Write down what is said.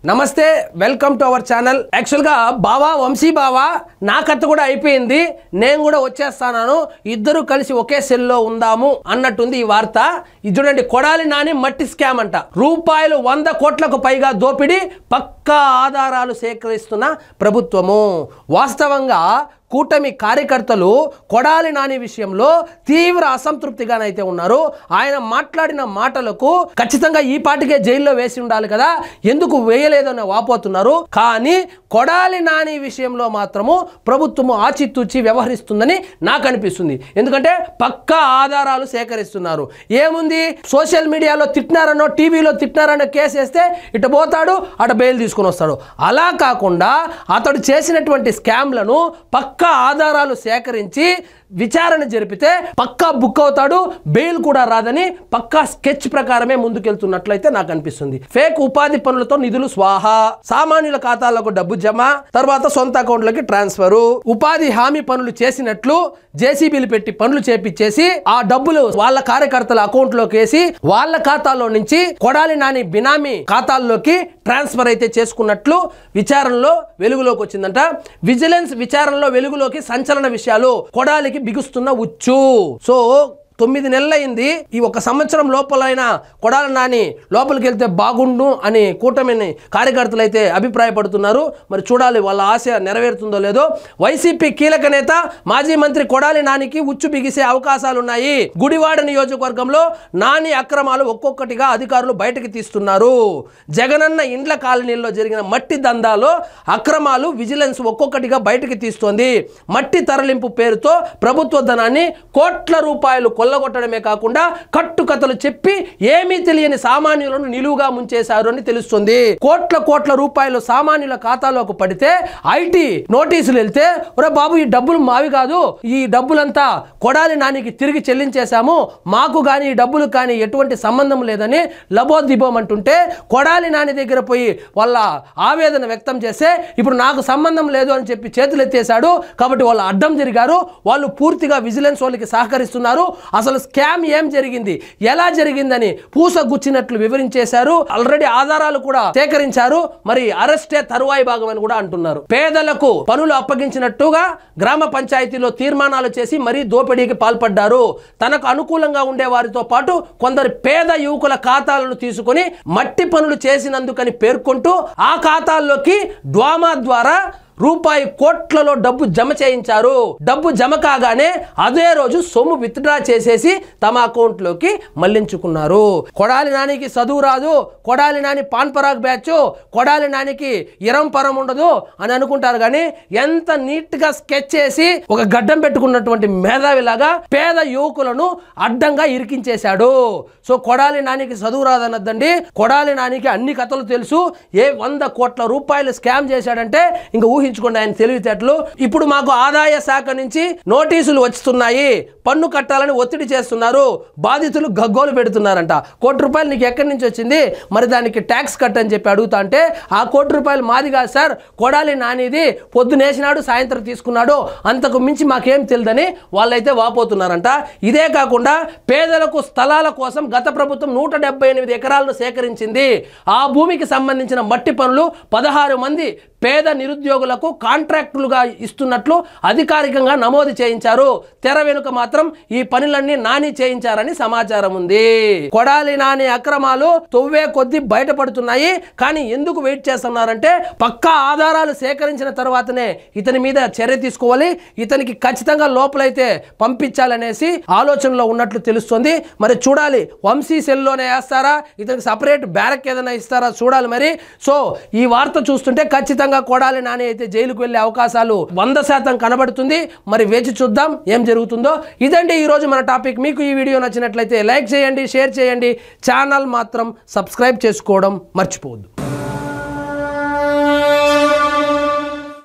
నమస్తే, welcome to our channel. యాక్చువల్గా బావా వంశీ బావా నా కథ కూడా అయిపోయింది, నేను కూడా వచ్చేస్తాను, ఇద్దరు కలిసి ఒకే సెల్లో ఉందాము అన్నట్టుంది ఈ వార్త. ఇది చూడండి, కొడాలి నాని మట్టి స్కామ్ అంట. రూపాయలు 100 కోట్లకు పైగా దోపిడీ, పక్కా ఆధారాలు సేకరిస్తున్న ప్రభుత్వము. వాస్తవంగా కూటమి కార్యకర్తలు కొడాలి నాని విషయంలో తీవ్ర అసంతృప్తిగానైతే ఉన్నారు. ఆయన మాట్లాడిన మాటలకు ఖచ్చితంగా ఈ పాటికే జైల్లో వేసి ఉండాలి కదా, ఎందుకు వేయలేదని వాపోతున్నారు. కానీ కొడాలి నాని విషయంలో మాత్రము ప్రభుత్వము ఆచితూచి వ్యవహరిస్తుందని నాకు అనిపిస్తుంది. ఎందుకంటే పక్కా ఆధారాలు సేకరిస్తున్నారు. ఏముంది, సోషల్ మీడియాలో తిట్టినారనో టీవీలో తిట్టినారనో కేసు వేస్తే ఇటు పోతాడు, అటు బెయిల్ తీసుకుని వస్తాడు. అలా కాకుండా అతడు చేసినటువంటి స్కామ్లను పక్కా ఆధారాలు సేకరించి విచారణ జరిపితే పక్కా బుక్ అవుతాడు, బెయిల్ కూడా రాదని పక్కా స్కెచ్ ప్రకారమే ముందుకెళ్తున్నట్లయితే నాకు అనిపిస్తుంది. ఫేక్ ఉపాధి పనులతో నిధులు స్వాహా, సామాన్యుల ఖాతాలకు డబ్బు జమ, తర్వాత సొంత అకౌంట్లకి ట్రాన్స్ఫర్, ఉపాధి హామీ పనులు చేసినట్లు జేసీబీలు పెట్టి పనులు చేపించేసి ఆ డబ్బులు వాళ్ళ కార్యకర్తల అకౌంట్ లోకి వేసి వాళ్ళ ఖాతాలో నుంచి కొడాలి నాని బినామీ ఖాతాల్లోకి ట్రాన్స్ఫర్ అయితే చేసుకున్నట్లు విచారణలో వెలుగులోకి వచ్చిందంట. విజిలెన్స్ విచారణలో వెలుగులోకి సంచలన విషయాలు, కొడాలికి బిగుస్తున్న ఉచ్చు. సో 9 నెలలైంది. ఈ 1 సంవత్సరం లోపలైనా కొడాలి నాని లోపలికి వెళ్తే బాగుండు అని కూటమిని కార్యకర్తలు అయితే అభిప్రాయపడుతున్నారు. మరి చూడాలి వాళ్ళ ఆశ నెరవేరుతుందో లేదో. వైసీపీ కీలక నేత మాజీ మంత్రి కొడాలి నానికి ఉచ్చు బిగిసే అవకాశాలున్నాయి. గుడివాడ నియోజకవర్గంలో నాని అక్రమాలు ఒక్కొక్కటిగా అధికారులు బయటకు తీస్తున్నారు. జగనన్న ఇండ్ల కాలనీల్లో జరిగిన మట్టి దందాలో అక్రమాలు విజిలెన్స్ ఒక్కొక్కటిగా బయటకు తీస్తోంది. మట్టి తరలింపు పేరుతో ప్రభుత్వ ధనాన్ని కోట్ల రూపాయలు కొల్లగొట్టడమే కాకుండా కట్టుకథలు చెప్పి ఏమీ తెలియని సామాన్యులను నిలువుగా ముంచేశారు అని తెలుస్తుంది. కోట్ల రూపాయలు సామాన్యుల ఖాతాలోకి పడితే ఐటీ నోటీసులు వెళ్తే, ఒరే బాబు ఈ డబ్బులు మావి కాదు, ఈ డబ్బులంతా కొడాలి నానికి తిరిగి చెల్లించేశాము, మాకు కానీ ఈ డబ్బులు కానీ ఎటువంటి సంబంధం లేదని లబోదిబోమంటుంటే కొడాలి నాని దగ్గర పోయి వాళ్ళ ఆవేదన వ్యక్తం చేస్తే ఇప్పుడు నాకు సంబంధం లేదు అని చెప్పి చేతులు ఎత్తేశాడు. కాబట్టి వాళ్ళు అడ్డం జరిగారు, వాళ్ళు పూర్తిగా విజిలెన్స్ వాళ్ళకి సహకరిస్తున్నారు. అసలు స్కామ్ ఏం జరిగింది, ఎలా జరిగిందని పూసగుచ్చినట్లు వివరించేశారు. ఆల్రెడీ ఆధారాలు కూడా సేకరించారు. మరి అరెస్టే తరువాయి భాగం అని కూడా అంటున్నారు. పేదలకు పనులు అప్పగించినట్టుగా గ్రామ పంచాయతీలో తీర్మానాలు చేసి మరీ దోపిడీకి పాల్పడ్డారు. తనకు అనుకూలంగా ఉండే వారితో పాటు కొందరు పేద యువకుల ఖాతాలను తీసుకుని మట్టి పనులు చేసినందుకని పేర్కొంటూ ఆ ఖాతాల్లోకి డ్వామా ద్వారా రూపాయి కోట్లలో డబ్బు జమ చేయించారు. డబ్బు జమ కాగానే అదే రోజు సొమ్ము విత్డ్రా చేసేసి తమ అకౌంట్ లోకి మళ్లించుకున్నారు. కొడాలి నానికి చదువు రాదు, కొడాలి నాని పాన్ పరాగ్ బ్యాచ్, కొడాలి నానికి ఇరం పరం ఉండదు అని అనుకుంటారు. కానీ ఎంత నీట్ గా స్కెచ్ చేసి ఒక గడ్డం పెట్టుకున్నటువంటి మేధావిలాగా పేద యువకులను అడ్డంగా ఇరికించేశాడు. సో కొడాలి నానికి చదువు రాదన్నదండి, కొడాలి నానికి అన్ని కథలు తెలుసు. 100 కోట్ల రూపాయలు స్కామ్ చేశాడంటే ఇంకా ఊహించుకోండి ఆయన తెలివితేటలు. ఇప్పుడు మాకు ఆదాయ శాఖ నుంచి నోటీసులు వస్తున్నాయి, పన్ను కట్టాలని ఒత్తిడి చేస్తున్నారు, బాధితులు గగ్గోలు పెడుతున్నారంట. ₹1 నీకు ఎక్కడి నుంచి వచ్చింది, మరి దానికి ట్యాక్స్ కట్ అని చెప్పి అడుగుతా అంటే ఆ ₹1 మాది కాదు సార్, కొడాలి నానిది, పొద్దునేసినాడు సాయంత్రం తీసుకున్నాడు, అంతకు మించి మాకేం తెలియదని వాళ్ళైతే వాపోతున్నారంట. ఇదే కాకుండా పేదలకు స్థలాల కోసం గత ప్రభుత్వం 178 ఎకరాలను సేకరించింది. ఆ భూమికి సంబంధించిన మట్టి పనులు 16 మంది పేద నిరుద్యోగులకు కాంట్రాక్టులుగా ఇస్తున్నట్లు అధికారికంగా నమోదు చేయించారు. తెర వెనుక మాత్రం ఈ పనులన్నీ నాని చేయించారని సమాచారం ఉంది. కొడాలి నాని అక్రమాలు తొవ్వే కొద్దీ బయటపడుతున్నాయి. కానీ ఎందుకు వెయిట్ చేస్తున్నారంటే పక్కా ఆధారాలు సేకరించిన తర్వాతనే ఇతని మీద చర్య తీసుకోవాలి, ఇతనికి ఖచ్చితంగా లోపలైతే పంపించాలనేసి ఆలోచనలో ఉన్నట్లు తెలుస్తుంది. మరి చూడాలి, వంశీ సెల్లోనే వేస్తారా, ఇతనికి సపరేట్ బ్యారక్ ఏదైనా ఇస్తారా చూడాలి. మరి సో ఈ వార్త చూస్తుంటే ఖచ్చితంగా కొడాలి నాని అయితే జైలుకు వెళ్లే అవకాశాలు 100% కనబడుతుంది. మరి వేచి చూద్దాం ఏం జరుగుతుందో. ఇదండి ఈ రోజు మన టాపిక్. మీకు ఈ వీడియో నచ్చినట్లయితే లైక్ చేయండి, షేర్ చేయండి, ఛానల్ మాత్రం సబ్స్క్రైబ్ చేసుకోవడం మర్చిపోవద్దు.